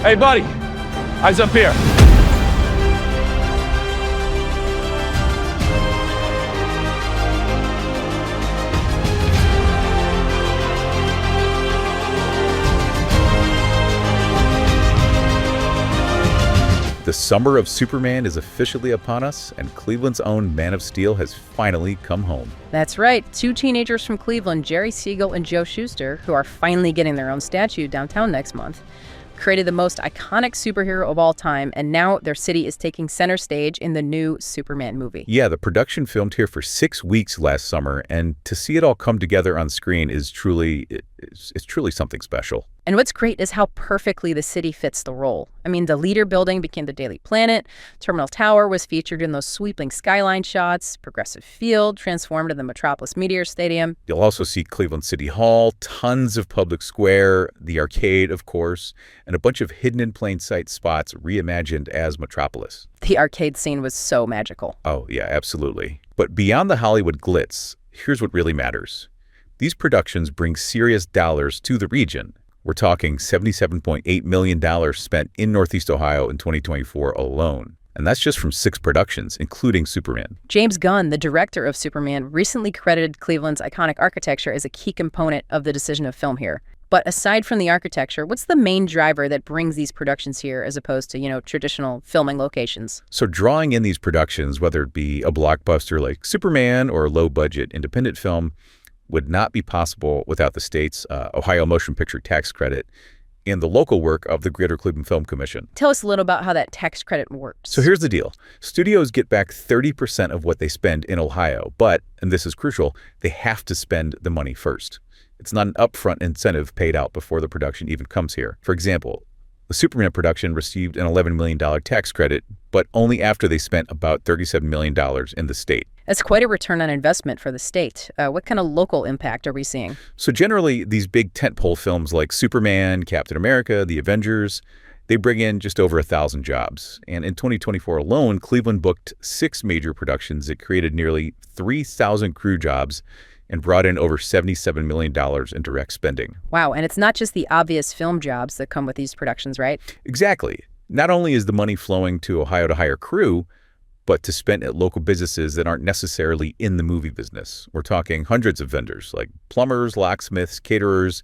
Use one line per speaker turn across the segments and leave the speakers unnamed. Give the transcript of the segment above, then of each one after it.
Hey, buddy, eyes up here.
The summer of Superman is officially upon us, and Cleveland's own Man of Steel has finally come home.
That's right. Two teenagers from Cleveland, Jerry Siegel and Joe Shuster, who are finally getting their own statue downtown next month, created the most iconic superhero of all time, and now their city is taking center stage in the new Superman movie.
Yeah, the production filmed here for 6 weeks last summer, and to see it all come together on screen is truly something special.
And what's great is how perfectly the city fits the role. I mean, the Leader Building became the Daily Planet, Terminal Tower was featured in those sweeping skyline shots, Progressive Field transformed into the Metropolis Meteor Stadium.
You'll also see Cleveland City Hall, tons of public square, the arcade, of course, and a bunch of hidden in plain sight spots reimagined as Metropolis.
The arcade scene was so magical.
Oh, yeah, absolutely. But beyond the Hollywood glitz, here's what really matters. These productions bring serious dollars to the region. We're talking $77.8 million spent in Northeast Ohio in 2024 alone. And that's just from 6 productions, including Superman.
James Gunn, the director of Superman, recently credited Cleveland's iconic architecture as a key component of the decision to film here. But aside from the architecture, what's the main driver that brings these productions here as opposed to, traditional filming locations?
So drawing in these productions, whether it be a blockbuster like Superman or a low-budget independent film, would not be possible without the state's Ohio Motion Picture Tax Credit and the local work of the Greater Cleveland Film Commission.
Tell us a little about how that tax credit works.
So here's the deal. Studios get back 30% of what they spend in Ohio, but, and this is crucial, they have to spend the money first. It's not an upfront incentive paid out before the production even comes here. For example, the Superman production received an $11 million tax credit, but only after they spent about $37 million in the state.
That's quite a return on investment for the state. What kind of local impact are we seeing?
So generally, these big tentpole films like Superman, Captain America, The Avengers, they bring in just over 1,000 jobs. And in 2024 alone, Cleveland booked 6 major productions that created nearly 3,000 crew jobs and brought in over $77 million in direct spending.
Wow, and it's not just the obvious film jobs that come with these productions, right?
Exactly. Not only is the money flowing to Ohio to hire crew, but to spend at local businesses that aren't necessarily in the movie business. We're talking hundreds of vendors like plumbers, locksmiths, caterers,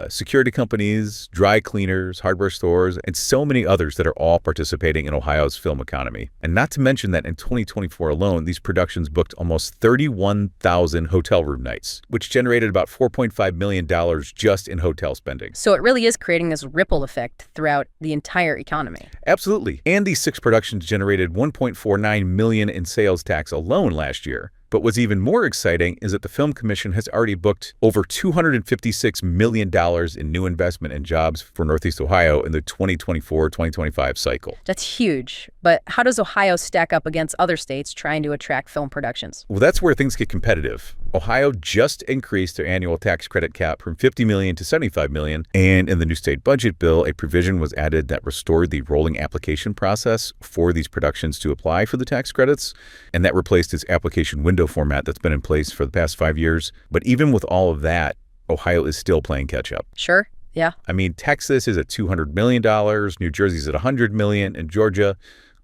security companies, dry cleaners, hardware stores, and so many others that are all participating in Ohio's film economy. And not to mention that in 2024 alone, these productions booked almost 31,000 hotel room nights, which generated about $4.5 million just in hotel spending.
So it really is creating this ripple effect throughout the entire economy.
Absolutely. And these 6 productions generated $1.49 million in sales tax alone last year. But what's even more exciting is that the Film Commission has already booked over $256 million in new investment and jobs for Northeast Ohio in the 2024-2025 cycle.
That's huge. But how does Ohio stack up against other states trying to attract film productions?
Well, that's where things get competitive. Ohio just increased their annual tax credit cap from $50 million to $75 million. And in the new state budget bill, a provision was added that restored the rolling application process for these productions to apply for the tax credits. And that replaced its application window format that's been in place for the past 5 years. But even with all of that, Ohio is still playing catch up.
Sure. Yeah.
I mean, Texas is at $200 million, New Jersey's at $100 million, and Georgia,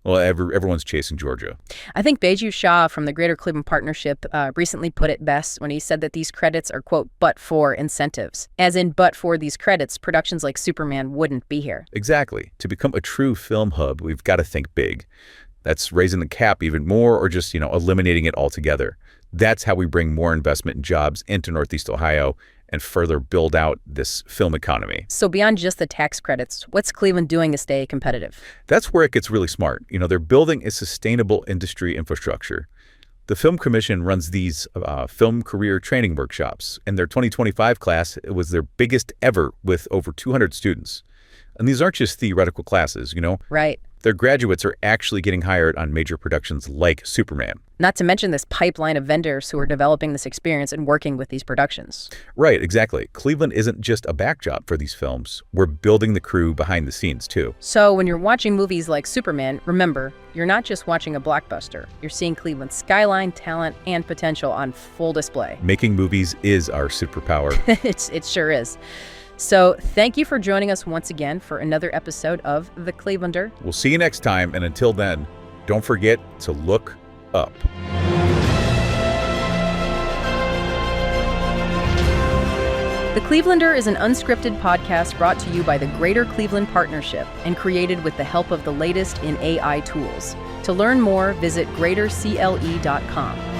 well, everyone's chasing Georgia.
I think Beju Shah from the Greater Cleveland Partnership recently put it best when he said that these credits are, quote, but for incentives. As in, but for these credits, productions like Superman wouldn't be here.
Exactly. To become a true film hub, we've got to think big. That's raising the cap even more or just, eliminating it altogether. That's how we bring more investment and jobs into Northeast Ohio and further build out this film economy.
So beyond just the tax credits, what's Cleveland doing to stay competitive?
That's where it gets really smart. They're building a sustainable industry infrastructure. The Film Commission runs these film career training workshops. In their 2025 class, it was their biggest ever with over 200 students. And these aren't just theoretical classes,
Right.
Their graduates are actually getting hired on major productions like Superman.
Not to mention this pipeline of vendors who are developing this experience and working with these productions.
Right, exactly. Cleveland isn't just a backdrop for these films. We're building the crew behind the scenes, too.
So when you're watching movies like Superman, remember, you're not just watching a blockbuster. You're seeing Cleveland's skyline, talent, and potential on full display.
Making movies is our superpower.
It sure is. So thank you for joining us once again for another episode of The Clevelander.
We'll see you next time, and until then, don't forget to look up.
The Clevelander is an unscripted podcast brought to you by the Greater Cleveland Partnership and created with the help of the latest in AI tools. To learn more, visit greatercle.com.